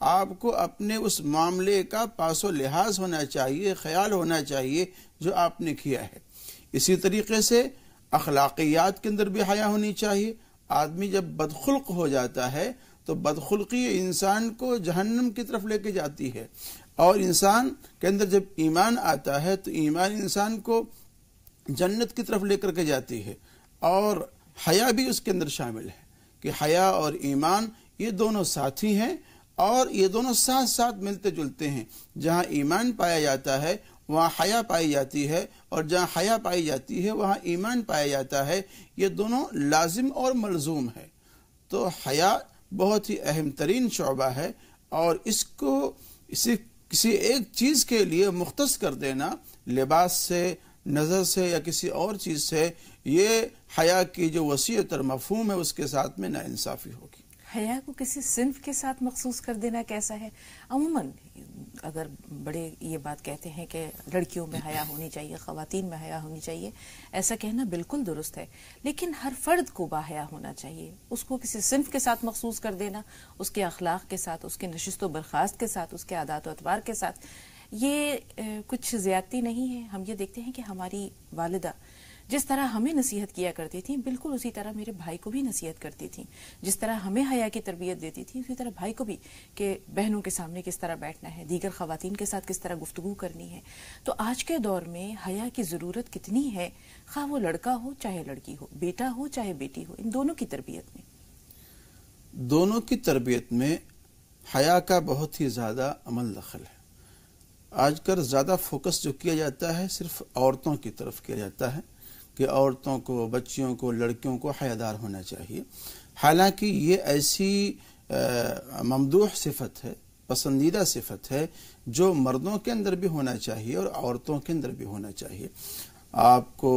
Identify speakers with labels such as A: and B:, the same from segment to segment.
A: آپ کو اپنے اس معاملے کا پاس و لحاظ ہونا چاہیے، خیال ہونا چاہیے جو آپ نے کیا ہے۔ اسی طریقے سے اخلاقیات کے اندر بھی حیا ہونی چاہیے۔ آدمی جب بدخلق ہو جاتا ہے تو بدخلقی انسان کو جہنم کی طرف لے کے جاتی ہے، اور انسان کے اندر جب ایمان آتا ہے تو ایمان انسان کو جنت کی طرف لے کر کے جاتی ہے، اور حیا بھی اس کے اندر شامل ہے کہ حیا اور ایمان یہ دونوں ساتھی ہیں، اور یہ دونوں ساتھ ساتھ ملتے جلتے ہیں۔ جہاں ایمان پایا جاتا ہے وہاں حیا پائی جاتی ہے، اور جہاں حیا پائی جاتی ہے وہاں ایمان پایا جاتا ہے۔ یہ دونوں لازم اور ملزوم ہے۔ تو حیا بہت ہی اہم ترین شعبہ ہے، اور اس کو کسی ایک چیز کے لیے مختص کر دینا، لباس سے، نظر سے یا کسی اور چیز سے، یہ حیا کی جو وسیع تر مفہوم ہے اس کے ساتھ میں ناانصافی ہوگی۔
B: حیا کو کسی صنف کے ساتھ مخصوص کر دینا کیسا ہے؟ عموماً اگر بڑے یہ بات کہتے ہیں کہ لڑکیوں میں حیا ہونی چاہیے، خواتین میں حیا ہونی چاہیے، ایسا کہنا بالکل درست ہے، لیکن ہر فرد کو باحیا ہونا چاہیے۔ اس کو کسی صنف کے ساتھ مخصوص کر دینا، اس کے اخلاق کے ساتھ، اس کے نشست و برخاست کے ساتھ، اس کے عادات و اطوار کے ساتھ، یہ کچھ زیادتی نہیں ہے۔ ہم یہ دیکھتے ہیں کہ ہماری والدہ جس طرح ہمیں نصیحت کیا کرتی تھیں، بالکل اسی طرح میرے بھائی کو بھی نصیحت کرتی تھیں۔ جس طرح ہمیں حیا کی تربیت دیتی تھی، اسی طرح بھائی کو بھی، کہ بہنوں کے سامنے کس طرح بیٹھنا ہے، دیگر خواتین کے ساتھ کس طرح گفتگو کرنی ہے۔ تو آج کے دور میں حیا کی ضرورت کتنی ہے، خواہ وہ لڑکا ہو چاہے لڑکی ہو، بیٹا ہو چاہے بیٹی ہو، ان دونوں کی تربیت میں۔
A: دونوں کی تربیت میں حیا کا بہت ہی زیادہ عمل دخل ہے۔ آج کل زیادہ فوکس جو کیا جاتا ہے صرف عورتوں کی طرف کیا جاتا ہے کہ عورتوں کو، بچیوں کو، لڑکیوں کو حیادار ہونا چاہیے، حالانکہ یہ ایسی ممدوح صفت ہے، پسندیدہ صفت ہے، جو مردوں کے اندر بھی ہونا چاہیے اور عورتوں کے اندر بھی ہونا چاہیے۔ آپ کو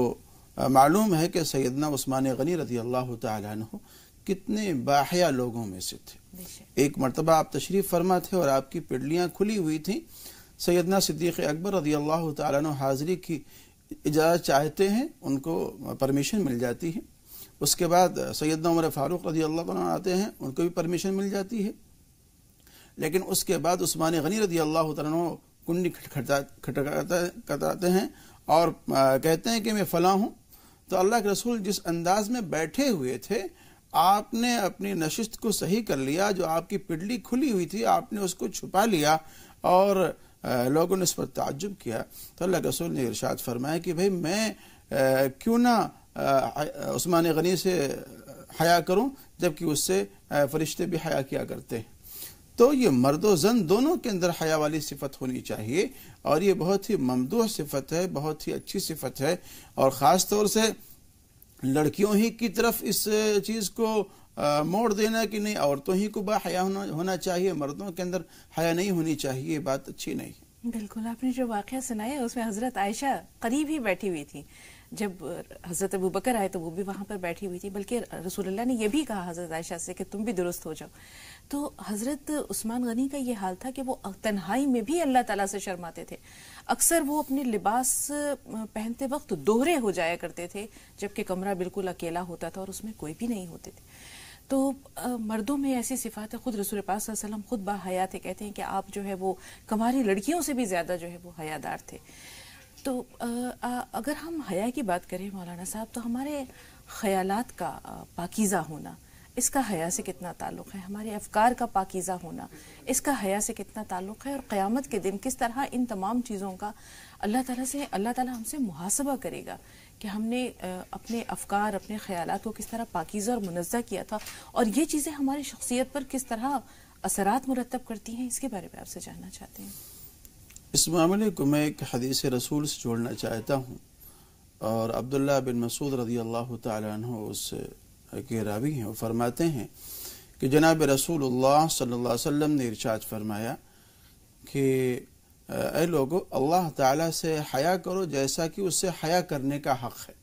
A: معلوم ہے کہ سیدنا عثمان غنی رضی اللہ تعالیٰ عنہ کتنے باحیا لوگوں میں سے تھے۔ ایک مرتبہ آپ تشریف فرما تھے اور آپ کی پنڈلیاں کھلی ہوئی تھیں۔ سیدنا صدیق اکبر رضی اللہ تعالیٰ عنہ حاضری کی اجازت چاہتے ہیں، ان کو پرمیشن مل جاتی ہے۔ اس کے بعد سیدنا عمر فاروق رضی اللہ عنہ آتے ہیں، ان کو بھی پرمیشن مل جاتی ہے۔ لیکن اس کے بعد عثمان غنی رضی اللہ تعالیٰ عنہ کنڈی کھٹکھٹاتے ہیں اور کہتے ہیں کہ میں فلاں ہوں۔ تو اللہ کے رسول جس انداز میں بیٹھے ہوئے تھے، آپ نے اپنی نشست کو صحیح کر لیا، جو آپ کی پنڈلی کھلی ہوئی تھی آپ نے اس کو چھپا لیا، اور لوگوں نے اس پر تعجب کیا۔ تو اللہ کے رسول نے ارشاد فرمایا کہ بھئی میں کیوں نہ عثمان غنی سے حیا کروں، جبکہ اس سے فرشتے بھی حیا کیا کرتے ہیں۔ تو یہ مرد و زن دونوں کے اندر حیا والی صفت ہونی چاہیے، اور یہ بہت ہی ممدوح صفت ہے، بہت ہی اچھی صفت ہے، اور خاص طور سے لڑکیوں ہی کی طرف اس چیز کو موڑ دینا کہ نہیں عورتوں ہی کو باحیا ہونا چاہیے، مردوں کے اندر حیا نہیں ہونی چاہیے، یہ بات اچھی نہیں ہے۔
B: بالکل، آپ نے جو واقعہ سنایا اس میں حضرت عائشہ قریب ہی بیٹھی ہوئی تھی۔ جب حضرت ابوبکر آئے تو وہ بھی وہاں پر بیٹھی ہوئی تھی، بلکہ رسول اللہ نے یہ بھی کہا حضرت عائشہ سے کہ تم بھی درست ہو جاؤ۔ تو حضرت عثمان غنی کا یہ حال تھا کہ وہ تنہائی میں بھی اللہ تعالیٰ سے شرماتے تھے۔ اکثر وہ اپنے لباس پہنتے وقت دوہرے ہو جایا کرتے تھے، جبکہ کمرہ بالکل اکیلا ہوتا تھا اور اس میں کوئی بھی نہیں ہوتے تھے۔ تو مردوں میں ایسی صفات ہے، خود رسول پاک صلی اللہ علیہ وسلم خود باحیا تھے، کہتے ہیں کہ آپ جو ہے وہ کماری لڑکیوں سے بھی زیادہ جو ہے وہ حیادار تھے۔ تو اگر ہم حیا کی بات کریں مولانا صاحب، تو ہمارے خیالات کا پاکیزہ ہونا، اس کا حیا سے کتنا تعلق ہے؟ ہمارے افکار کا پاکیزہ ہونا، اس کا حیا سے کتنا تعلق ہے؟ اور قیامت کے دن کس طرح ان تمام چیزوں کا اللہ تعالیٰ ہم سے محاسبہ کرے گا کہ ہم نے اپنے افکار، اپنے خیالات کو کس طرح پاکیزہ اور منزہ کیا تھا، اور یہ چیزیں ہماری شخصیت پر کس طرح اثرات مرتب کرتی ہیں، اس کے بارے میں آپ سے جاننا چاہتے ہیں۔
A: اس معاملے کو میں ایک حدیث رسول سے جوڑنا چاہتا ہوں، اور عبداللہ بن مسعود رضی اللہ تعالیٰ عنہ اس کے راوی ہیں، وہ فرماتے ہیں کہ جناب رسول اللہ صلی اللہ علیہ وسلم نے ارشاد فرمایا کہ اے لوگو، اللہ تعالیٰ سے حیا کرو جیسا کہ اس سے حیا کرنے کا حق ہے۔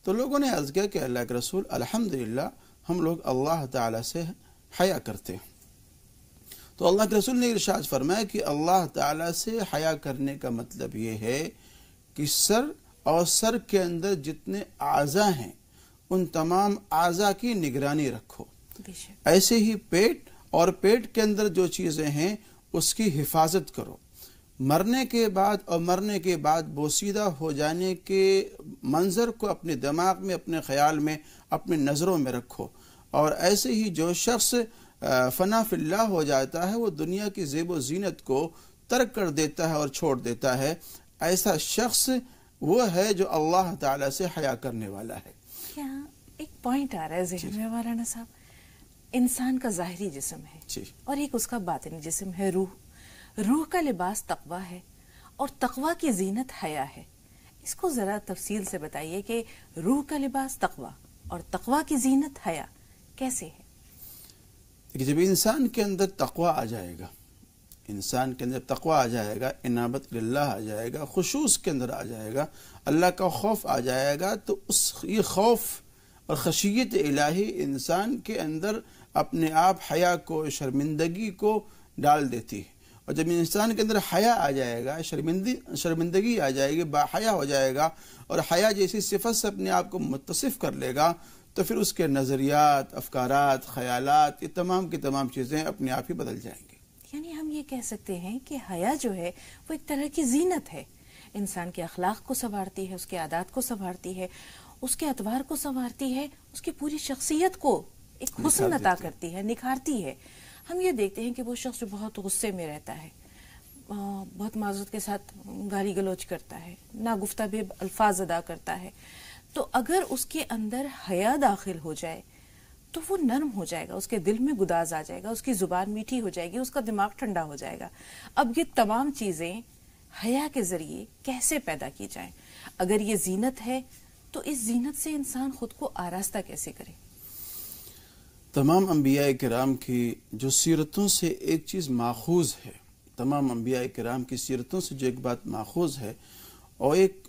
A: تو لوگوں نے عرض کیا کہ اللہ کے رسول، الحمدللہ ہم لوگ اللہ تعالیٰ سے حیا کرتے ہیں۔ تو اللہ کے رسول نے ارشاد فرمایا کہ اللہ تعالیٰ سے حیا کرنے کا مطلب یہ ہے کہ سر اور سر کے اندر جتنے اعضاء ہیں ان تمام اعضاء کی نگرانی رکھو، ایسے ہی پیٹ اور پیٹ کے اندر جو چیزیں ہیں اس کی حفاظت کرو. مرنے کے بعد اور مرنے کے بعد بوسیدہ ہو جانے کے منظر کو اپنے دماغ میں، اپنے خیال میں، اپنی نظروں میں رکھو. اور ایسے ہی جو شخص فنا فی اللہ ہو جاتا ہے وہ دنیا کی زیب و زینت کو ترک کر دیتا ہے اور چھوڑ دیتا ہے. ایسا شخص وہ ہے جو اللہ تعالیٰ سے حیا کرنے والا ہے.
B: یہاں ایک پوائنٹ آ رہا ہے ذہن میں مولانا صاحب. انسان کا ظاہری جسم ہے اور ایک اس کا باطنی جسم ہے، روح. روح کا لباس تقویٰ ہے اور تقویٰ کی زینت حیا ہے. اس کو ذرا تفصیل سے بتائیے کہ روح کا لباس تقویٰ اور تقویٰ کی زینت حیا کیسے ہے؟
A: جب انسان کے اندر تقویٰ آ جائے گا، انسان کے اندر تقویٰ آ جائے گا، انابت اللہ آ جائے گا، خشوع کے اندر آ جائے گا، اللہ کا خوف آ جائے گا، تو یہ خوف اور خشیت الہی انسان کے اندر اپنے آپ حیا کو، شرمندگی کو ڈال دیتی ہے. اور جب انسان کے اندر حیا آ جائے گا، شرمندگی آ جائے گی، باحیا ہو جائے گا اور حیا جیسی صفت سے اپنے آپ کو متصف کر لے گا، تو پھر اس کے نظریات، افکارات، خیالات، یہ تمام کی تمام چیزیں اپنے آپ ہی بدل جائیں گی.
B: یعنی ہم یہ کہہ سکتے ہیں کہ حیا جو ہے وہ ایک طرح کی زینت ہے. انسان کے اخلاق کو سنوارتی ہے، اس کے عادات کو سنوارتی ہے، اس کے اطوار کو سنوارتی ہے، اس کی پوری شخصیت کو ایک حسن عطا کرتی ہے، نکھارتی ہے. ہم یہ دیکھتے ہیں کہ وہ شخص جو بہت غصے میں رہتا ہے، بہت معذرت کے ساتھ گالی گلوچ کرتا ہے، ناگفتہ بے الفاظ ادا کرتا ہے، تو اگر اس کے اندر حیا داخل ہو جائے تو وہ نرم ہو جائے گا، اس کے دل میں گداز آ جائے گا، اس کی زبان میٹھی ہو جائے گی، اس کا دماغ ٹھنڈا ہو جائے گا. اب یہ تمام چیزیں حیا کے ذریعے کیسے پیدا کی جائیں؟ اگر یہ زینت ہے تو اس زینت سے انسان خود کو آراستہ کیسے کرے؟
A: تمام انبیاء کرام کی جو سیرتوں سے ایک چیز ماخوذ ہے، تمام انبیاء کرام کی سیرتوں سے جو ایک بات ماخوذ ہے، اور ایک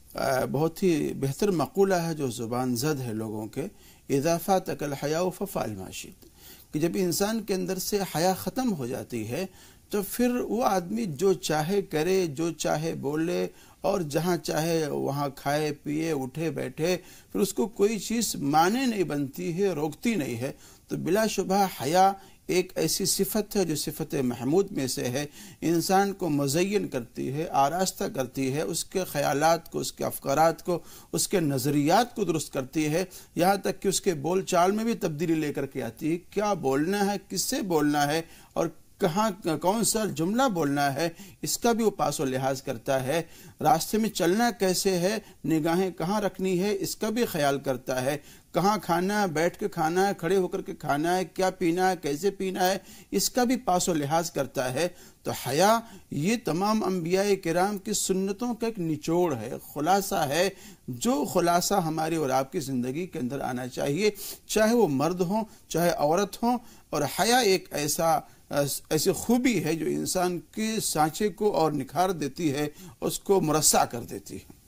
A: بہت ہی بہتر مقولہ ہے جو زبان زد ہے لوگوں کے، اذا فاتک الحیاء ففعل ما شئت، کہ جب انسان کے اندر سے حیا ختم ہو جاتی ہے تو پھر وہ آدمی جو چاہے کرے، جو چاہے بولے، اور جہاں چاہے وہاں کھائے پیے، اٹھے بیٹھے، پھر اس کو کوئی چیز مانے نہیں بنتی ہے، روکتی نہیں ہے. تو بلا شبہ حیا ایک ایسی صفت ہے جو صفت محمود میں سے ہے، انسان کو مزین کرتی ہے، آراستہ کرتی ہے، اس کے خیالات کو، اس کے افکارات کو، اس کے نظریات کو درست کرتی ہے، یہاں تک کہ اس کے بول چال میں بھی تبدیلی لے کر کے آتی ہے. کیا بولنا ہے، کس سے بولنا ہے، اور کہاں کون سا جملہ بولنا ہے، اس کا بھی وہ پاس و لحاظ کرتا ہے. راستے میں چلنا کیسے ہے، نگاہیں کہاں رکھنی ہے، اس کا بھی خیال کرتا ہے. کہاں کھانا ہے، بیٹھ کے کھانا ہے، کھڑے ہو کر کے کھانا ہے، کیا پینا ہے، کیسے پینا ہے، اس کا بھی پاس و لحاظ کرتا ہے. تو حیا یہ تمام انبیاء کرام کی سنتوں کا ایک نچوڑ ہے، خلاصہ ہے، جو خلاصہ ہماری اور آپ کی زندگی کے اندر آنا چاہیے، چاہے وہ مرد ہوں چاہے عورت ہوں. اور حیا ایک ایسی خوبی ہے جو انسان کے سانچے کو اور نکھار دیتی ہے، اس کو مرصع کر دیتی ہے.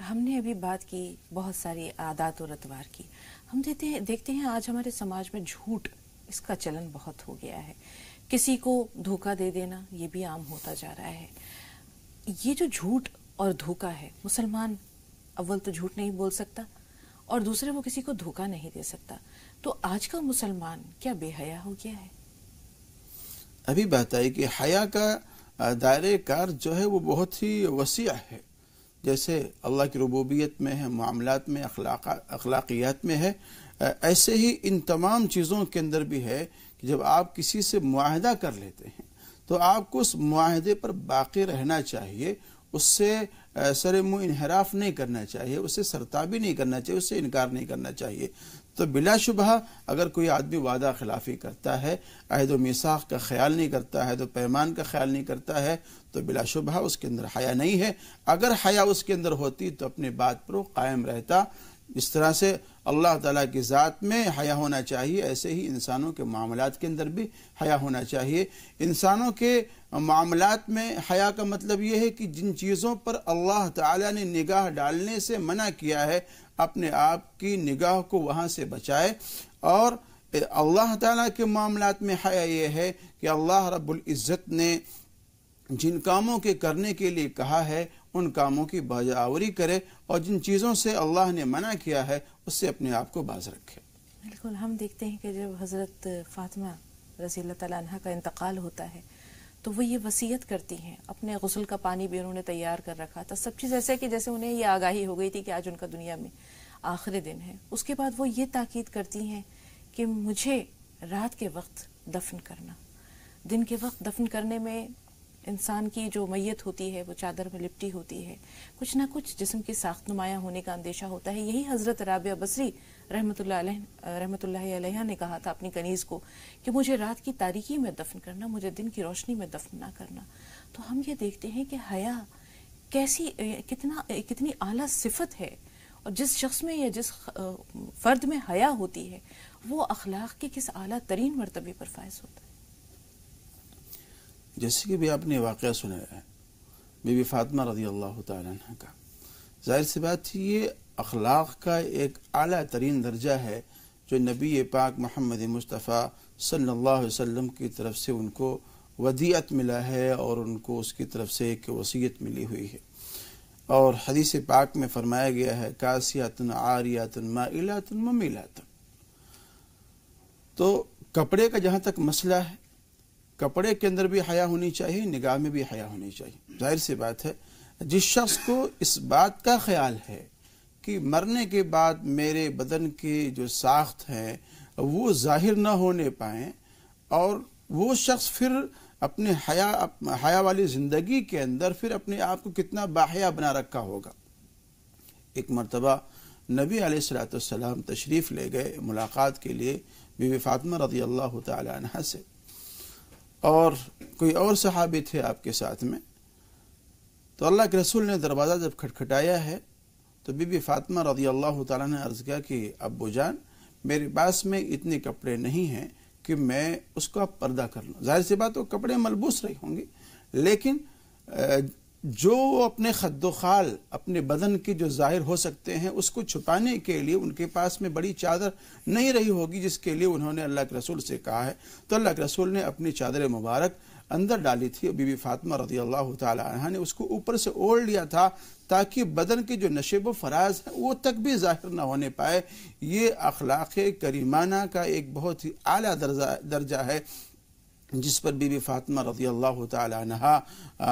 B: ہم نے ابھی بات کی بہت ساری عادات اور اطوار کی. ہم دیکھتے ہیں آج ہمارے سماج میں جھوٹ، اس کا چلن بہت ہو گیا ہے. کسی کو دھوکہ دے دینا یہ بھی عام ہوتا جا رہا ہے. یہ جو جھوٹ اور دھوکہ ہے، مسلمان اول تو جھوٹ نہیں بول سکتا اور دوسرے وہ کسی کو دھوکہ نہیں دے سکتا. تو آج کا مسلمان کیا بے حیا ہو گیا ہے؟
A: ابھی بات آئی کہ حیا کا دائرہ کار جو ہے وہ بہت ہی وسیع ہے. جیسے اللہ کی ربوبیت میں ہے، معاملات میں، اخلاقیات میں ہے، ایسے ہی ان تمام چیزوں کے اندر بھی ہے کہ جب آپ کسی سے معاہدہ کر لیتے ہیں تو آپ کو اس معاہدے پر باقی رہنا چاہیے، اس سے سر منہ انحراف نہیں کرنا چاہیے، اس سے سرتابی نہیں کرنا چاہیے، اس سے انکار نہیں کرنا چاہیے. تو بلا شبہ اگر کوئی آدمی وعدہ خلافی کرتا ہے، عہد و میثاق کا خیال نہیں کرتا ہے، تو پیمان کا خیال نہیں کرتا ہے، تو بلا شبہ اس کے اندر حیا نہیں ہے. اگر حیا اس کے اندر ہوتی تو اپنی بات پر وہ قائم رہتا. اس طرح سے اللہ تعالیٰ کی ذات میں حیا ہونا چاہیے، ایسے ہی انسانوں کے معاملات کے اندر بھی حیا ہونا چاہیے. انسانوں کے معاملات میں حیا کا مطلب یہ ہے کہ جن چیزوں پر اللہ تعالیٰ نے نگاہ ڈالنے سے منع کیا ہے، اپنے آپ کی نگاہ کو وہاں سے بچائے. اور اللہ تعالیٰ کے معاملات میں حیا یہ ہے کہ اللہ رب العزت نے جن کاموں کے کرنے کے لیے کہا ہے ان کاموں کی بجاوری کرے، اور جن چیزوں سے اللہ نے منع کیا ہے اس سے اپنے آپ کو باز رکھے.
B: بالکل. ہم دیکھتے ہیں کہ جب حضرت فاطمہ رضی اللہ تعالیٰ عنہ کا انتقال ہوتا ہے تو وہ یہ وصیت کرتی ہیں، اپنے غسل کا پانی بھی انہوں نے تیار کر رکھا تھا، سب چیز ایسے کہ جیسے انہیں یہ آگاہی ہو گئی تھی کہ آج ان کا دنیا میں آخری دن ہے۔ اس کے بعد وہ یہ تاکید کرتی ہیں کہ مجھے رات کے وقت دفن کرنا، دن کے وقت دفن کرنے میں انسان کی جو میت ہوتی ہے وہ چادر میں لپٹی ہوتی ہے، کچھ نہ کچھ جسم کی ساخت نمایاں ہونے کا اندیشہ ہوتا ہے۔ یہی حضرت رابعہ بصری رحمۃ اللہ علیہ نے کہا تھا اپنی کنیز کو کہ مجھے رات کی تاریکی میں دفن کرنا، مجھے دن کی روشنی میں دفن نہ کرنا۔ تو ہم یہ دیکھتے ہیں کہ حیا کتنی اعلیٰ صفت ہے، اور جس شخص میں یا جس فرد میں حیا ہوتی ہے وہ اخلاق کے کس اعلیٰ ترین مرتبے پر فائز ہوتا ہے۔
A: جیسے کہ بھی آپ نے واقعہ سنا ہے بی بی فاطمہ رضی اللہ تعالیٰ عنہ کا، ظاہر سی بات تھی یہ اخلاق کا ایک اعلیٰ ترین درجہ ہے جو نبی پاک محمد مصطفیٰ صلی اللہ علیہ وسلم کی طرف سے ان کو ودیعت ملا ہے اور ان کو اس کی طرف سے ایک وصیت ملی ہوئی ہے۔ اور حدیث پاک میں فرمایا گیا ہے کاسیات عاریات مائلات ممیلات۔ تو کپڑے کا جہاں تک مسئلہ ہے، کپڑے کے اندر بھی حیا ہونی چاہیے، نگاہ میں بھی حیا ہونی چاہیے۔ ظاہر سی بات ہے جس شخص کو اس بات کا خیال ہے کہ مرنے کے بعد میرے بدن کی جو ساخت ہے وہ ظاہر نہ ہونے پائیں، اور وہ شخص پھر اپنے حیا والی زندگی کے اندر پھر اپنے آپ کو کتنا باحیا بنا رکھا ہوگا۔ ایک مرتبہ نبی علیہ الصلوۃ والسلام تشریف لے گئے ملاقات کے لیے بی بی فاطمہ رضی اللہ تعالی عنہ سے، اور کوئی اور صحابی تھے آپ کے ساتھ میں۔ تو اللہ کے رسول نے دروازہ جب کھٹکھٹایا ہے تو بی بی فاطمہ رضی اللہ تعالیٰ نے عرض کیا کہ ابو جان میرے پاس میں اتنے کپڑے نہیں ہیں کہ میں اس کا پردہ کر لوں۔ ظاہر سی بات وہ کپڑے ملبوس رہی ہوں گی، لیکن جو اپنے خد و خال اپنے بدن کے جو ظاہر ہو سکتے ہیں اس کو چھپانے کے لیے ان کے پاس میں بڑی چادر نہیں رہی ہوگی جس کے لیے انہوں نے اللہ کے رسول سے کہا ہے۔ تو اللہ کے رسول نے اپنی چادر مبارک اندر ڈالی تھی، اور بی بی فاطمہ رضی اللہ تعالی عنہ نے اس کو اوپر سے اوڑھ لیا تھا تاکہ بدن کے جو نشیب و فراز ہیں وہ تک بھی ظاہر نہ ہونے پائے۔ یہ اخلاق کریمانہ کا ایک بہت ہی اعلیٰ درجہ ہے جس پر بی بی فاطمہ رضی اللہ تعالی عنہا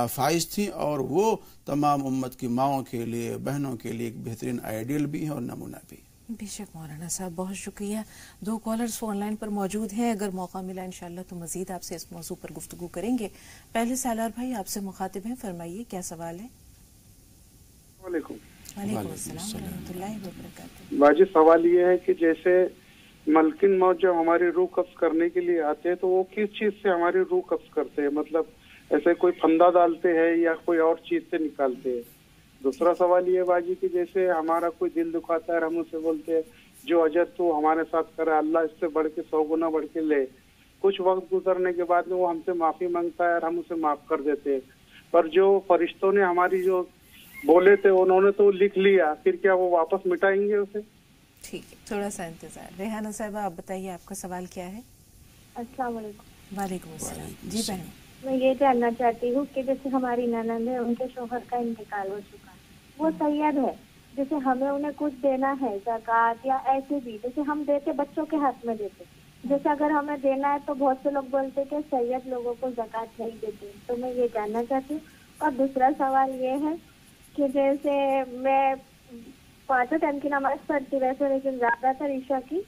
A: فائز تھیں، اور وہ تمام امت کی ماؤں کے لیے، بہنوں کے لیے ایک بہترین آئیڈیل بھی ہیں اور نمونہ بھی۔
B: بے شک مولانا صاحب، بہت شکریہ۔ 2 کالرز فون لائن پر موجود ہیں، اگر موقع ملا انشاءاللہ تو مزید آپ سے اس موضوع پر گفتگو کریں گے۔ پہلے سالار بھائی آپ سے مخاطب ہیں، فرمائیے کیا سوال ہے؟
C: وعلیکم
B: السلام ورحمۃ اللہ وبرکاتہ۔
C: باجی سوال یہ ہے کہ جیسے ملکن موت جب ہماری روح قبض کرنے کے لیے آتے ہیں تو وہ کس چیز سے ہماری روح قبض کرتے ہیں؟ مطلب ایسے کوئی پھندا ڈالتے ہیں یا کوئی اور چیز سے نکالتے ہیں؟ دوسرا سوال یہ باجی کہ جیسے ہمارا کوئی دل دکھاتا ہے، ہم اسے بولتے ہیں جو اجر تو ہمارے ساتھ کرے اللہ اس سے بڑھ کے 100 گنا بڑھ کے لے۔ کچھ وقت گزرنے کے بعد میں وہ ہم سے معافی مانگتا ہے اور ہم اسے معاف کر دیتے ہیں، پر جو فرشتوں نے ہماری جو بولے تھے انہوں نے تو لکھ لیا، پھر کیا وہ واپس مٹائیں گے اسے؟
B: ٹھیک ہے، تھوڑا سا انتظار۔ ریحانہ صاحبہ آپ بتائیے آپ کا سوال کیا ہے؟
D: السلام علیکم۔
B: وعلیکم السلام۔ جی بہن،
D: میں یہ جاننا چاہتی ہوں کہ جیسے ہماری ننند ہے، ان کے شوہر کا انتقال ہو چکا ہے، وہ سید ہے، جیسے ہمیں انہیں کچھ دینا ہے زکوٰۃ یا ایسے بھی جیسے ہم دیتے بچوں کے ہاتھ میں دیتے، جیسے اگر ہمیں دینا ہے تو بہت سے لوگ بولتے کہ سید لوگوں کو زکوٰۃ نہیں دیتے، تو میں یہ جاننا چاہتی ہوں۔ اور دوسرا سوال یہ ہے کہ جیسے میں 5 ٹائم کی نماز پڑھتی ویسے، لیکن زیادہ تر عشاء کی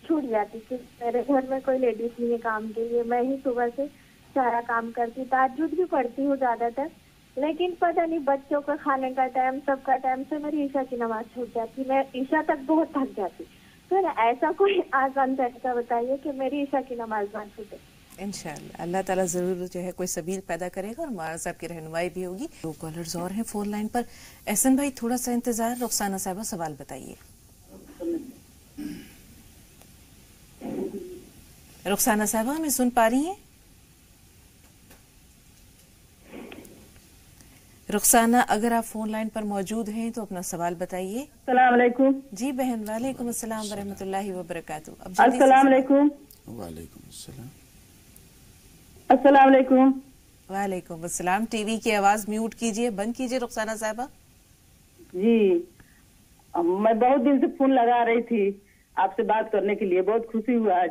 D: چھوٹ جاتی کہ میرے گھر میں کوئی لیڈیز نہیں ہے کام کے لیے، میں ہی صبح سے سارا کام کرتی، تہجد بھی پڑھتی ہوں زیادہ تر، لیکن پتہ نہیں بچوں کا کھانے کا ٹائم، سب کا ٹائم سے میری عشاء کی نماز چھوٹ جاتی، میں عشاء تک بہت تھک جاتی۔ پھر ایسا کوئی آسان طریقہ بتائیے کہ میری عشاء کی نماز نہ چھوٹے۔
B: انشاءاللہ اللہ تعالیٰ ضرور جو ہے کوئی سبیل پیدا کرے گا اور مولانا صاحب کی رہنمائی بھی ہوگی۔ 2 کالرز اور ہیں فون لائن پر۔ احسن بھائی تھوڑا سا انتظار۔ رخسانہ صاحبہ سوال بتائیے۔ رخسانہ صاحبہ ہمیں سن پا رہی ہیں؟ رخسانہ اگر آپ فون لائن پر موجود ہیں تو اپنا سوال بتائیے۔
E: السلام علیکم۔
B: جی بہن، وعلیکم السلام ورحمۃ اللہ وبرکاتہ۔
E: السلام علیکم۔
A: وعلیکم السلام۔
E: السلام علیکم۔
B: وعلیکم السلام۔ ٹی وی کی آواز میوٹ کیجئے، بند کیجئے رخسانہ صاحبہ۔
E: جی میں بہت دن سے فون لگا رہی تھی آپ سے بات کرنے کے لیے، بہت خوشی ہوا آج۔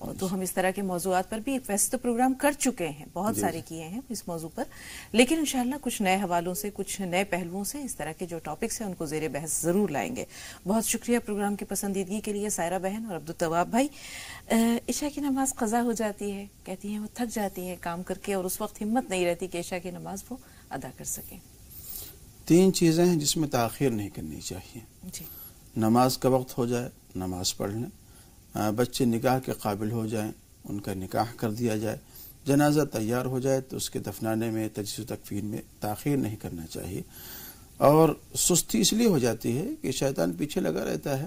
B: تو ہم اس طرح کے موضوعات پر بھی ویسے تو پروگرام کر چکے ہیں، بہت سارے کیے ہیں اس موضوع پر، لیکن انشاءاللہ کچھ نئے حوالوں سے، کچھ نئے پہلوؤں سے اس طرح کے جو ٹاپکس ہیں ان کو زیر بحث ضرور لائیں گے۔ بہت شکریہ پروگرام کی پسندیدگی کے لیے سائرہ بہن اور عبدالتواب بھائی۔ عشاء کی نماز قضا ہو جاتی ہے، کہتی ہیں وہ تھک جاتی ہیں کام کر کے، اور اس وقت ہمت نہیں رہتی کہ عشاء کی نماز وہ ادا کر سکیں۔
A: 3 چیزیں ہیں جس میں تاخیر نہیں کرنی چاہیے۔
B: جی،
A: نماز کا وقت ہو جائے نماز پڑھ لیں، بچے نکاح کے قابل ہو جائیں ان کا نکاح کر دیا جائے، جنازہ تیار ہو جائے تو اس کے دفنانے میں، تجہیز و تکفین میں تاخیر نہیں کرنا چاہیے۔ اور سستی اس لیے ہو جاتی ہے کہ شیطان پیچھے لگا رہتا ہے،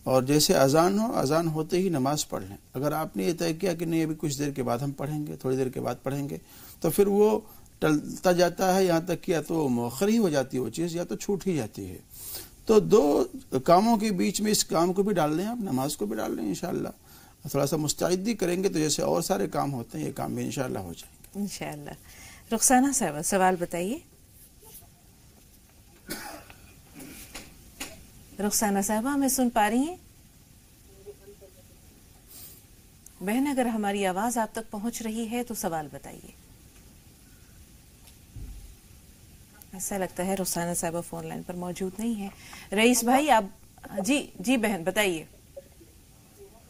A: اور جیسے اذان ہو، اذان ہوتے ہی نماز پڑھ لیں۔ اگر آپ نے یہ طے کیا کہ نہیں ابھی کچھ دیر کے بعد ہم پڑھیں گے، تھوڑی دیر کے بعد پڑھیں گے، تو پھر وہ ٹلتا جاتا ہے، یہاں تک کہ یا تو مؤخر ہی ہو جاتی ہے وہ چیز، یا تو چھوٹ ہی جاتی ہے۔ تو 2 کاموں کے بیچ میں اس کام کو بھی ڈال لیں، آپ نماز کو بھی ڈال لیں انشاءاللہ۔ تھوڑا سا مستعدی کریں گے تو جیسے اور سارے کام ہوتے ہیں یہ کام بھی انشاءاللہ ہو جائیں گے
B: انشاءاللہ۔ رخسانہ صاحبہ سوال بتائیے۔ رخسانہ صاحبہ ہمیں سن پا رہی ہیں؟ بہن اگر ہماری آواز آپ تک پہنچ رہی ہے تو سوال بتائیے۔ ایسا لگتا ہے رخسانہ صاحبہ فون لائن پر موجود نہیں ہے۔ رئیس بھائی آپ، جی بہن بتائیے۔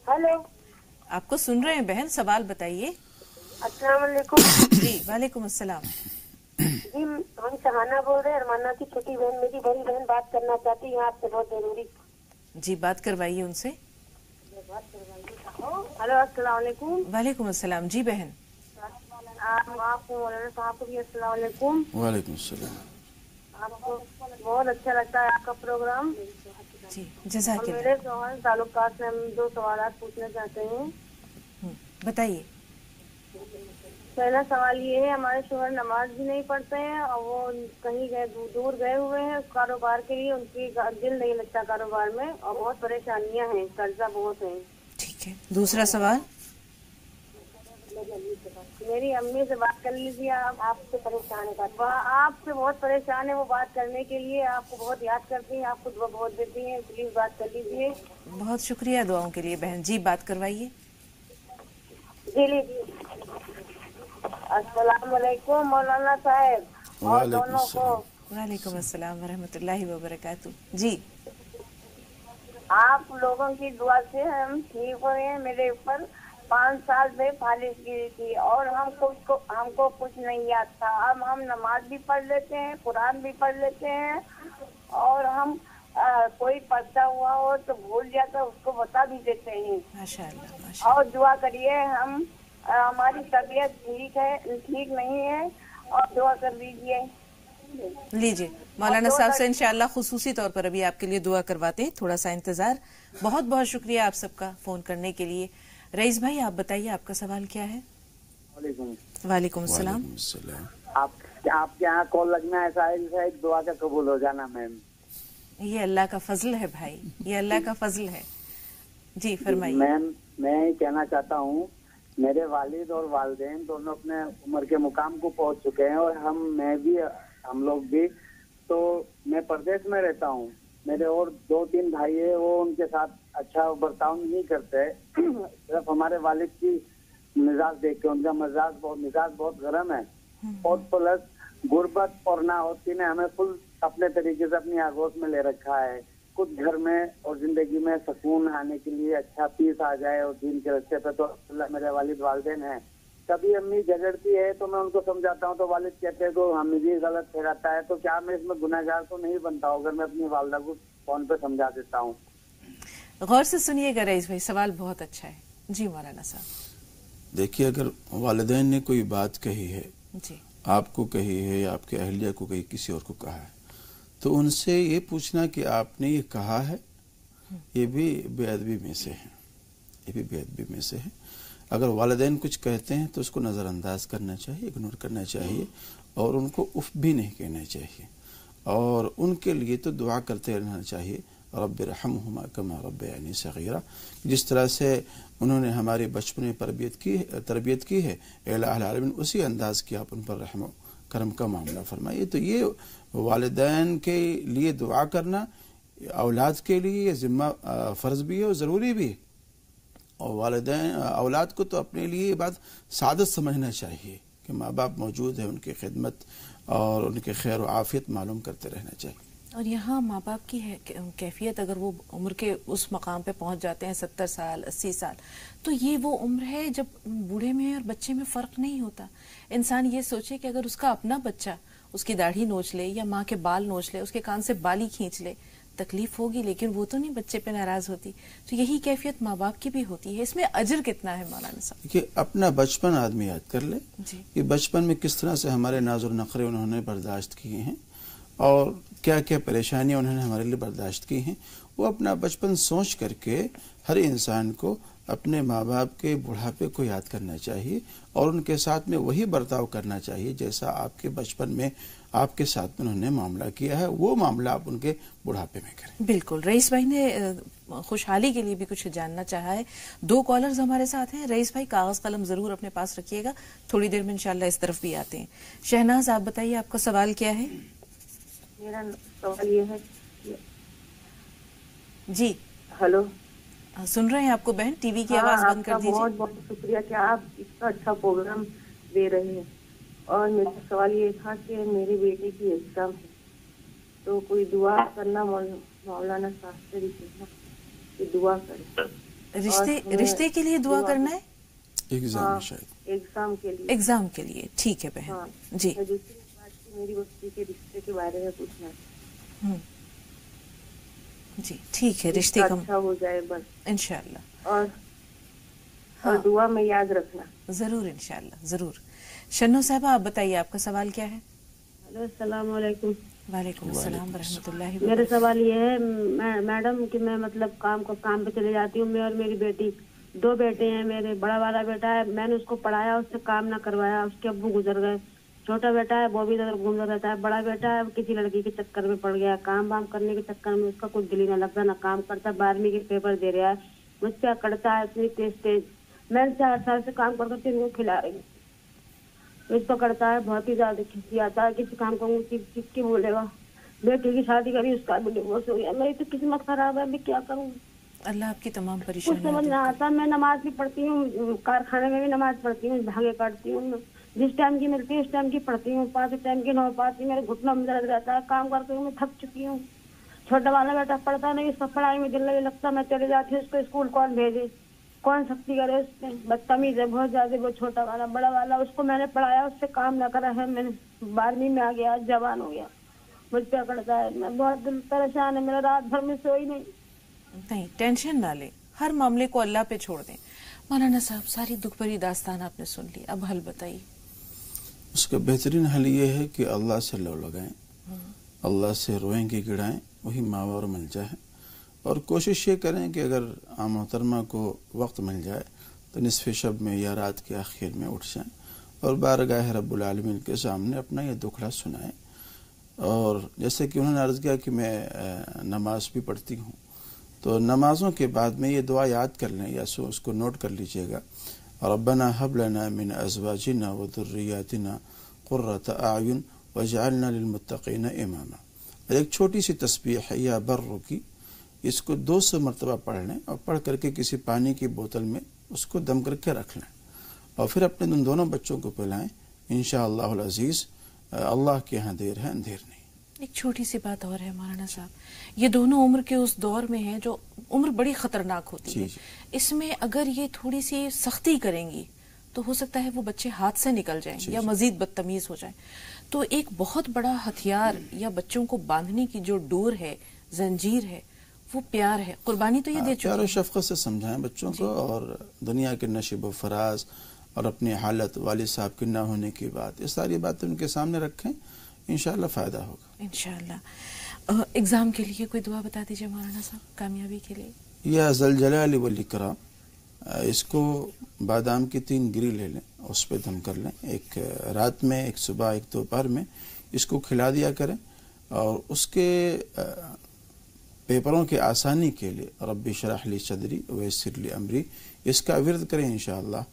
F: ہلو،
B: آپ کو سن رہے ہیں بہن، سوال بتائیے۔
F: السلام علیکم۔
B: جی وعلیکم السلام۔
F: جی ہم شہانہ بول رہے ہیں، ارمانہ کی چھوٹی بہن، میری بڑی بہن بات کرنا چاہتی ہے آپ سے بہت ضروری۔
B: جی بات کروائیے ان سے۔
F: ہلو السلام علیکم۔
B: وعلیکم السلام۔ جی بہن۔
F: آپ کو مولانا صاحب کو بھی السلام علیکم۔
A: وعلیکم السلام۔
F: آپ کو بہت اچھا لگتا ہے آپ کا پروگرام۔
B: جی جزاک
F: اور
B: اللہ۔
F: میرے سوال تعلقات سے ہم 2 سوالات پوچھنا چاہتے ہیں۔
B: بتائیے۔
F: پہلا سوال یہ ہے، ہمارے شوہر نماز بھی نہیں پڑھتے ہیں اور وہ کہیں گئے، دور گئے ہوئے ہیں کاروبار کے لیے، ان کی دل نہیں لگتا کاروبار میں اور بہت پریشانیاں ہیں، قرضہ بہت ہیں۔
B: ٹھیک ہے، دوسرا سوال۔
F: میری امی سے بات کر لیجیے، آپ سے پریشان ہے، آپ سے بہت پریشان ہے، وہ بات کرنے کے لیے آپ کو بہت یاد کرتی ہیں، آپ کو دعا بہت دیتی ہیں، پلیز بات کر لیجیے۔
B: بہت شکریہ دعاؤں کے لیے بہن۔ جی بات کروائیے۔
F: جی لیجیے۔ السلام علیکم مولانا صاحب اور دونوں کو۔
B: وعلیکم السلام ورحمۃ اللہ وبرکاتہ۔ جی
F: آپ لوگوں کی دعا سے ہم ٹھیک ہوئے ہیں۔ میرے اوپر 5 سال میں فالج گری تھی اور ہم کو کچھ نہیں یاد تھا۔ اب ہم نماز بھی پڑھ لیتے ہیں، قرآن بھی پڑھ لیتے ہیں، اور ہم کوئی پڑھتا ہوا ہو تو بھول جاتا اس کو بتا بھی دیتے ہیں۔
B: ماشاء اللہ۔
F: اور دعا کریے، ہماری طبیعت ٹھیک نہیں ہے اور دعا کر دیجیے۔
B: لیجیے مولانا صاحب سے انشاءاللہ خصوصی طور پر ابھی آپ کے لیے دعا کرواتے ہیں، تھوڑا سا انتظار۔ بہت بہت شکریہ آپ سب کا فون کرنے کے لیے۔ رئیس بھائی آپ بتائیے آپ کا سوال کیا ہے؟ وعلیکم السلام۔
G: آپ کے یہاں کال لگنا ایسا ہے جیسے ایک دعا کا قبول ہو جانا میم۔
B: یہ اللہ کا فضل ہے بھائی، یہ اللہ کا فضل ہے۔ جی فرمائیے۔
G: میم میں یہ کہنا چاہتا ہوں، میرے والد اور والدین دونوں اپنے عمر کے مقام کو پہنچ چکے ہیں، اور ہم لوگ بھی، تو میں پردیس میں رہتا ہوں۔ میرے اور 2-3 بھائی ہیں، وہ ان کے ساتھ اچھا برتاؤ نہیں کرتے، صرف ہمارے والد کی مزاج دیکھ کے، ان کا مزاج بہت گرم ہے، اور پلس غربت اور نہ ہوتی نے ہمیں فل اپنے طریقے سے اپنی آگوش میں لے رکھا ہے۔ کچھ گھر میں اور زندگی میں سکون آنے کے لیے، اچھا پیس آ جائے اور دین کے راستے پہ، تو اللہ میرے والد والدین ہیں۔ کبھی امی جھگڑتی ہے تو میں ان کو سمجھاتا ہوں تو والد کہتے ہیں تو ہمیں بھی غلط ٹھہراتا ہے، تو کیا میں اس میں گناہ گار تو نہیں بنتا ہوں اگر میں اپنی والدہ کو فون پہ سمجھا دیتا ہوں؟
B: غور سے سنیے گا رئیس بھائی، سوال بہت اچھا ہے۔ جی مولانا صاحب۔
A: دیکھیے اگر والدین نے کوئی بات کہی ہے،
B: جی
A: آپ کو کہی ہے یا آپ کے اہلیہ کو کہی، کسی اور کو کہا ہے، تو ان سے یہ پوچھنا کہ آپ نے یہ کہا ہے، یہ بھی بے ادبی میں سے ہے، یہ بھی بے ادبی میں سے ہے۔ اگر والدین کچھ کہتے ہیں تو اس کو نظر انداز کرنا چاہیے، اگنور کرنا چاہیے، اور ان کو اف بھی نہیں کہنا چاہیے، اور ان کے لیے تو دعا کرتے رہنا چاہیے، رب ارحمہما کما ربیانی صغیرہ، جس طرح سے انہوں نے ہماری بچپن میں تربیت کی ہے، الہ العالمین اسی انداز کی آپ ان پر رحم و کرم کا معاملہ فرمائیے۔ تو یہ والدین کے لیے دعا کرنا اولاد کے لیے یہ ذمہ فرض بھی ہے اور ضروری بھی ہے، اور والدین اولاد کو تو اپنے لیے یہ بات سعادت سمجھنا چاہیے کہ ماں باپ موجود ہیں، ان کی خدمت اور ان کے خیر و عافیت معلوم کرتے رہنا چاہیے.
B: اور یہاں ماں باپ کی کیفیت اگر وہ عمر کے اس مقام پہ پہنچ جاتے ہیں 70 سال 80 سال، تو یہ وہ عمر ہے جب بوڑھے میں اور بچے میں فرق نہیں ہوتا. انسان یہ سوچے کہ اگر اس کا اپنا بچہ اس کی داڑھی نوچ لے یا ماں کے بال نوچ لے، اس کے کان سے بالی کھینچ لے، تکلیف ہوگی، لیکن وہ تو نہیں بچے پہ ناراض ہوتی. تو یہی کیفیت ماں باپ کی بھی ہوتی ہے. اس میں اجر کتنا ہے مولانا صاحب؟
A: کہ اپنا بچپن آدمی یاد کر لے
B: جی.
A: کہ بچپن میں کس طرح سے ہمارے ناز و نخرے انہوں نے برداشت کیے ہیں اور کیا کیا پریشانیاں انہوں نے ہمارے لیے برداشت کی ہیں. وہ اپنا بچپن سوچ کر کے ہر انسان کو اپنے ماں باپ کے بڑھاپے کو یاد کرنا چاہیے اور ان کے ساتھ میں وہی برتاؤ کرنا چاہیے جیسا آپ کے بچپن میں آپ کے ساتھ میں انہوں نے معاملہ کیا ہے، وہ معاملہ آپ ان کے بڑھاپے میں کریں.
B: بالکل. رئیس بھائی نے خوشحالی کے لیے بھی کچھ جاننا چاہا ہے. 2 کالرز ہمارے ساتھ ہیں. رئیس بھائی کاغذ قلم ضرور اپنے پاس رکھیے گا، تھوڑی دیر میں انشاءاللہ اس طرف بھی آتے ہیں. شہناز آپ بتائیے آپ کا سوال کیا ہے؟
H: میرا سوال یہ ہے.
B: جی
H: ہلو،
B: سن رہے ہیں آپ کو بہن؟ ٹی وی کی آواز بند کر دیجیے.
H: بہت بہت شکریہ کہ آپ اتنا اچھا پروگرام دے رہے ہیں. اور میرا سوال یہ تھا کہ میری بیٹی کی ایگزام ہے تو کوئی دعا کرنا مولانا صاحب سے کہ دعا کرے.
B: رشتے کے لیے دعا کرنا ہے؟
A: ایگزام
H: کے لیے.
B: ایگزام کے لیے ٹھیک ہے بہن. جی.
H: دوسری بات میری بچی کے رشتے کے بارے میں پوچھنا ہے.
B: جی ٹھیک ہے. رشتے کا
H: اچھا ہو جائے بس
B: انشاءاللہ.
H: اور دعا میں یاد رکھنا
B: ضرور انشاءاللہ ضرور. شنو صاحبہ آپ بتائیے آپ کا سوال کیا ہے؟
H: السلام علیکم.
B: وعلیکم السلام ورحمۃ اللہ.
H: میرا سوال یہ ہے میڈم کہ میں مطلب کام پہ چلے جاتی ہوں. میں اور میری بیٹی 2 بیٹے ہیں. میرے بڑا والا بیٹا ہے، میں نے اس کو پڑھایا، اس سے کام نہ کروایا، اس کے ابو گزر گئے. چھوٹا بیٹا ہے وہ بھی ادھر گھومتا رہتا ہے. بڑا بیٹا ہے کسی لڑکی کے چکر میں پڑ گیا، کام وام کرنے کے چکر میں اس کا کوئی دل ہی نہ لگتا، نہ کام کرتا. 12ویں کے پیپر دے رہا ہے، مجھ سے کرتا ہے اتنی تیز. میں 4 سال سے کام کرتا ہوں، کھلا رہی ہوں. اس کو کرتا ہے بہت ہی زیادہ کھنسی آتا ہے. کسی کام کو کس کی بولے گا. بیٹی کی شادی کری، اس کا بھی ڈیورس ہو گیا. میری تو قسمت خراب ہے، میں کیا کروں؟
B: اللہ آپ کی تمام
H: کچھ
B: پریشانیاں
H: سمجھ نہ آتا. میں نماز بھی پڑھتی ہوں، کارخانے میں بھی نماز پڑھتی ہوں، دھاگے کاٹتی ہوں. جس ٹائم کی ملتی ہے اس ٹائم کی پڑھتی ہوں. 5 ٹائم کی نہ ہو پاتی. میرے گھٹنوں میں درد رہتا ہے. کام کرتے ہوئے میں تھک چکی ہوں. چھوٹا والا بیٹا پڑھتا نہیں، اس کا پڑھائی میں دل نہیں لگتا. میں چلے جاتی ہوں، اس کو اسکول کون بھیجے، کون سختی کرے. اس میں بدتمیز ہے بہت زیادہ. وہ چھوٹا والا، بڑا والا اس کو میں نے پڑھایا، اس سے کام نہ کرا ہے. میں نے 12ویں میں آ گیا، جوان ہو گیا، مجھ پہ کرتا ہے. میں بہت دل پریشان ہے میرا. رات بھر میں سوئی نہیں.
B: ٹینشن نہ لیں، ہر معاملے کو اللہ پہ چھوڑ دیں. مولانا صاحب ساری دکھ بھری داستان آپ نے سن لی، اب حل بتائیے.
A: اس کا بہترین حل یہ ہے کہ اللہ سے لو لگائیں، اللہ سے روئیں گے گڑائیں، وہی ماوا اور ملجا ہے. اور کوشش یہ کریں کہ اگر محترمہ کو وقت مل جائے تو نصف شب میں یا رات کے آخر میں اٹھ جائیں اور بارگاہ رب العالمین کے سامنے اپنا یہ دکھڑا سنائیں. اور جیسے کہ انہوں نے عرض کیا کہ میں نماز بھی پڑھتی ہوں، تو نمازوں کے بعد میں یہ دعا یاد کر لیں یا اس کو نوٹ کر لیجئے گا. ربنا هب لنا من ازواجنا وذرياتنا قرة اعین واجعلنا للمتقین اماما. ایک چھوٹی سی تسبیح ہے یا برو کی، اس کو 200 مرتبہ پڑھ لیں اور پڑھ کر کے کسی پانی کی بوتل میں اس کو دم کر کے رکھ لیں اور پھر اپنے ان دونوں بچوں کو پلائیں. انشاءاللہ العزیز اللہ کے ہاں دیر ہے اندھیر نہیں.
B: ایک چھوٹی سی بات اور ہے مولانا صاحب، یہ دونوں عمر کے اس دور میں ہیں جو عمر بڑی خطرناک ہوتی ہے. اس میں اگر یہ تھوڑی سی سختی کریں گی تو ہو سکتا ہے وہ بچے ہاتھ سے نکل جائیں یا مزید بدتمیز ہو جائیں. تو ایک بہت بڑا ہتھیار یا بچوں کو باندھنے کی جو ڈور ہے، زنجیر ہے، وہ پیار ہے. قربانی تو یہ دے چکے ہیں.
A: پیار و شفقت سے سمجھائیں بچوں کو، اور دنیا کے نشیب و فراز اور اپنی حالت، والد صاحب کی نہ ہونے کی بات، یہ ساری باتیں ان کے سامنے رکھیں، انشاءاللہ فائدہ ہوگا.
B: انشاءاللہ. ایگزام کے لیے کوئی دعا بتا دیجئے مولانا صاحب، کامیابی کے لیے.
A: یا ذوالجلال والاکرام، اس کو بادام کی 3 گری لے لیں، اس پہ دم کر لیں. ایک رات میں، ایک صبح، ایک دوپہر میں اس کو کھلا دیا کریں. اور اس کے پیپروں کے آسانی کے لیے رب اشرح لی صدری ویسر لی امری، اس کا ورد کریں، انشاءاللہ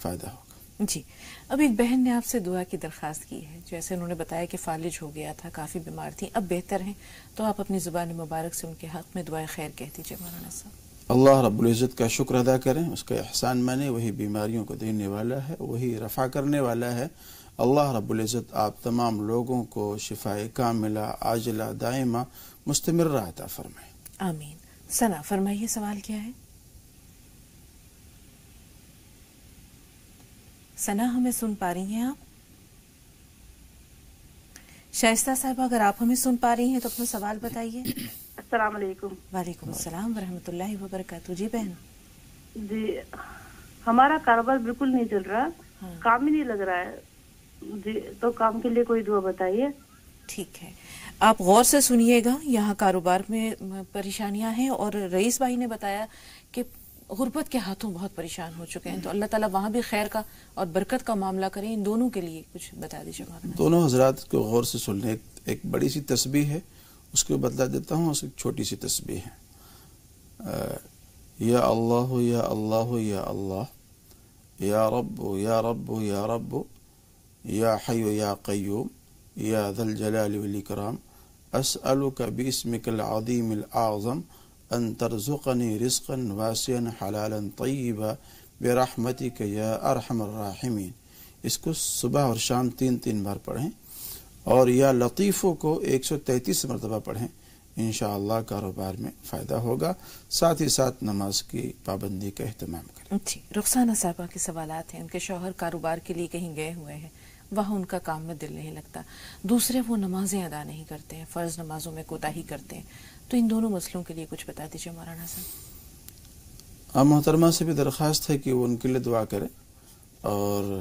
A: فائدہ ہوگا.
B: جی. اب ایک بہن نے آپ سے دعا کی درخواست کی ہے. جیسے انہوں نے بتایا کہ فالج ہو گیا تھا، کافی بیمار تھی، اب بہتر ہیں، تو آپ اپنی زبان مبارک سے ان کے حق میں دعائے خیر کہہ دیجیے مولانا صاحب.
A: اللہ رب العزت کا شکر ادا کریں، اس کا احسان مانیں، وہی بیماریوں کو دینے والا ہے، وہی رفع کرنے والا ہے۔ اللہ رب العزت آپ تمام لوگوں کو شفائے کاملہ عاجلہ دائمہ مستمرہ عطا فرمائے،
B: آمین۔ ثنا فرمائیے سوال کیا ہے؟ ثنا ہمیں سن پا رہی ہیں آپ؟ شائستہ صاحبہ اگر آپ ہمیں سن پا رہی ہیں تو اپنا سوال بتائیے۔
E: السلام علیکم۔
B: وعلیکم السلام ورحمۃ اللہ وبرکاتہ۔ جی بہن۔
E: جی ہمارا کاروبار بالکل نہیں چل رہا، کام ہی نہیں لگ رہا ہے جی، تو کام کے لیے کوئی دعا بتائیے۔
B: ٹھیک ہے، آپ غور سے سنیے گا، یہاں کاروبار میں پریشانیاں ہیں اور رئیس بھائی نے بتایا کہ غربت کے ہاتھوں بہت پریشان ہو چکے ہیں، تو اللہ تعالیٰ وہاں بھی خیر کا اور برکت کا معاملہ کریں۔ ان دونوں کے لیے کچھ بتا دیجیے مولانا۔
A: دونوں حضرات کو غور سے سن لیں۔ ایک بڑی سی تسبیح ہے، اس کو بدلا دیتا ہوں، اس ایک چھوٹی سی تسبیح ہے۔ یا اللہ یا اللہ یا اللہ، یا رب یا رب یا رب، یا حی یا قیوم، یا ذا الجلال والاکرام، اسألک باسمک العظیم الاعظم ان ترزقنی رزقا واسعا حلالا طیبا برحمتک یا ارحم الراحمین۔ اس کو صبح اور شام 3 بار پڑھیں، اور یا لطیفوں کو 133 مرتبہ پڑھیں، انشاءاللہ کاروبار میں فائدہ ہوگا۔ ساتھ ہی ساتھ نماز کی پابندی کا اہتمام کریں۔
B: جی، رخسانہ صاحبہ کے سوالات ہیں۔ ان کے شوہر کاروبار کے لیے کہیں گئے ہوئے ہیں، وہاں ان کا کام میں دل نہیں لگتا، دوسرے وہ نمازیں ادا نہیں کرتے ہیں، فرض نمازوں میں کوتاہی کرتے ہیں، تو ان دونوں مسئلوں کے لیے کچھ بتا دیجیے مولانا صاحب۔
A: محترمہ سے بھی درخواست ہے کہ وہ ان کے لیے دعا کریں اور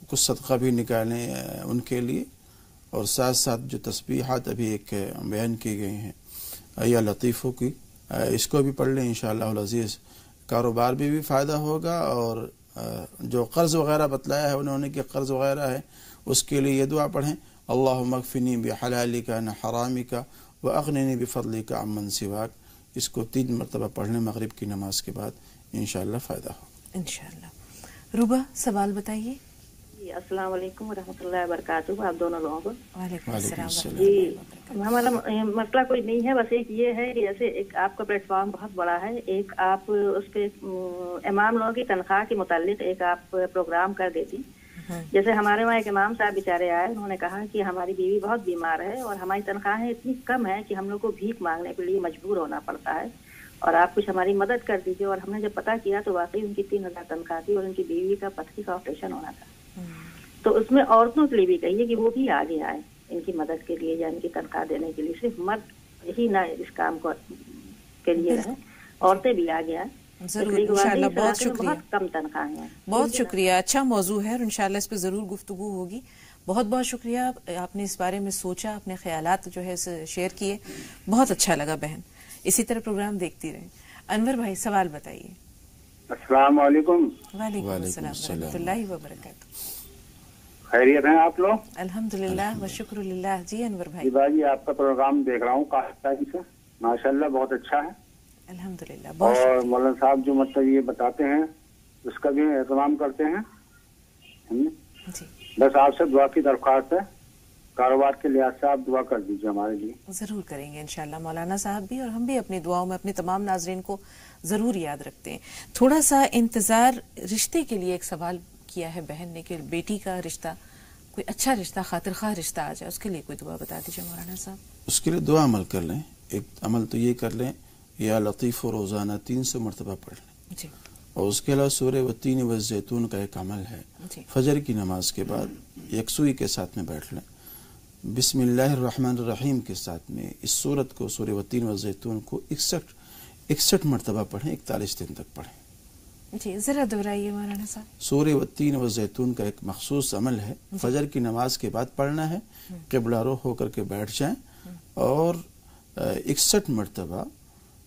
A: کچھ صدقہ بھی نکالیں ان کے لیے، اور ساتھ ساتھ جو تسبیحات ابھی ایک بیان کی گئی ہیں یا لطیفوں کی، اس کو بھی پڑھ لیں انشاءاللہ العزیز۔ کاروبار بھی فائدہ ہوگا، اور جو قرض وغیرہ بتلایا ہے انہوں نے کہ قرض وغیرہ ہے، اس کے لیے یہ دعا پڑھیں، اللہم اکفنی بحلالک عن حرامک واغننی بفضلک عمن سواک۔ اس کو 3 مرتبہ پڑھ لیں مغرب کی نماز کے بعد، انشاءاللہ فائدہ ہوگا
B: انشاءاللہ۔ روبہ سوال بتائیے۔
E: السلام علیکم ورحمۃ اللہ وبرکاتہ، آپ دونوں لوگوں کو۔
B: وعلیکم السلام ورحمۃ اللہ
E: جی،
B: وبرکاتہ۔
E: ہمارا مسئلہ کوئی نہیں ہے، بس ایک یہ ہے کہ جیسے ایک آپ کا پلیٹ فارم بہت بڑا ہے، ایک آپ اس کے امام لوگوں کی تنخواہ کے متعلق ایک آپ پروگرام کر دیتی۔ جیسے ہمارے وہاں ایک امام صاحب بیچارے آئے، انہوں نے کہا کہ ہماری بیوی بہت بیمار ہے اور ہماری تنخواہیں اتنی کم ہے کہ ہم لوگ کو بھیک مانگنے کے لیے مجبور ہونا پڑتا ہے، اور آپ کچھ ہماری مدد کر دیجیے۔ اور ہم نے جب پتہ کیا تو واقعی ان کی 3000 تنخواہ تھی، اور ان کی بیوی کا پتھری کا آپریشن ہونا تھا۔ تو اس میں عورتوں کے لیے بھی کہیے کہ وہ بھی آگے آئے ان کی مدد کے لیے یا ان کی تنخواہ دینے کے لیے، صرف مرد ہی نہ اس کام کو کے لیے رہے، عورتیں بھی آگے آئے۔
B: ضرور، انشاءاللہ۔ بہت شکریہ،
E: بہت کم تنخواہیں ہیں۔
B: بہت شکریہ، اچھا موضوع ہے اور انشاءاللہ اس پہ ضرور گفتگو ہوگی۔ بہت بہت شکریہ، آپ نے اس بارے میں سوچا، اپنے خیالات جو ہے شیئر کیے، بہت اچھا لگا بہن۔ اسی طرح پروگرام دیکھتی رہیں۔ انور بھائی سوال بتائیے۔
I: السلام علیکم۔
B: وعلیکم السلام ورحمۃ اللہ وبرکاتہ۔
I: خیریت ہیں آپ لوگ؟
B: الحمدللہ و شکر للہ۔ جی انور بھائی۔
I: جی آپ کا پروگرام دیکھ رہا ہوں کافی ٹائم سے، ماشاءاللہ بہت اچھا ہے
B: الحمدللہ۔
I: اور مولانا صاحب جو مطلب یہ بتاتے ہیں اس کا بھی اہتمام کرتے ہیں۔
B: جی
I: بس آپ سے دعا کی درخواست ہے، کاروبار کے لحاظ سے آپ دعا کر دیجیے ہمارے لیے۔
B: ضرور کریں گے انشاءاللہ، مولانا صاحب بھی اور ہم بھی اپنی دعاؤں میں اپنے تمام ناظرین کو ضرور یاد رکھتے ہیں۔ تھوڑا سا انتظار رشتے کے لیے ایک سوال کیا ہے بہن نے کہ بیٹی کا رشتہ، کوئی اچھا رشتہ، خاطر خواہ رشتہ آ جائے، اس کے لیے کوئی دعا بتا دیجیے مولانا صاحب۔
A: اس کے لیے دعا عمل کر لیں۔ ایک عمل تو یہ کر لیں، یا لطیف و روزانہ 300 مرتبہ پڑھ لیں،
B: جی۔
A: اور اس کے علاوہ سورہ والتین والزیتون کا ایک عمل ہے،
B: جی۔
A: فجر کی نماز کے بعد یکسوئی کے ساتھ میں بیٹھ لیں، بسم اللہ الرحمن الرحیم کے ساتھ میں اس سورت کو، سورہ والتین والزیتون کو 61 مرتبہ پڑھیں، 41 دن تک پڑھیں۔
B: جی ذرا دہرائیے مولانا صاحب۔
A: سورہ والتین والزیتون کا ایک مخصوص عمل ہے، فجر کی نماز کے بعد پڑھنا ہے، قبلہ رو ہو کر کے بیٹھ جائیں اور 61 مرتبہ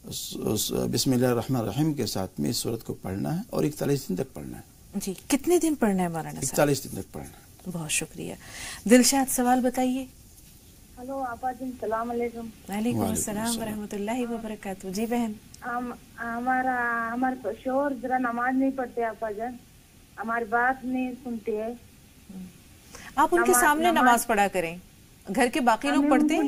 A: بسم اللہ الرحمن الرحیم کے ساتھ میں اس سورت کو پڑھنا ہے اور 41 دن تک پڑھنا ہے۔
B: جی کتنے دن پڑھنا ہے مولانا صاحب؟
A: 41 دن تک پڑھنا ہے۔
B: بہت شکریہ۔ دلشاد سوال بتائیے۔
F: ہلو آپا جی، السلام علیکم۔
B: وعلیکم السلام ورحمۃ اللہ وبرکاتہ۔ جی بہن۔
F: ہمارے شوہر ذرا نماز نہیں پڑھتے آپا جان، ہماری بات نہیں سنتے ہیں۔
B: آپ ان کے سامنے نماز پڑھا کریں، گھر کے باقی لوگ پڑھتے ہیں؟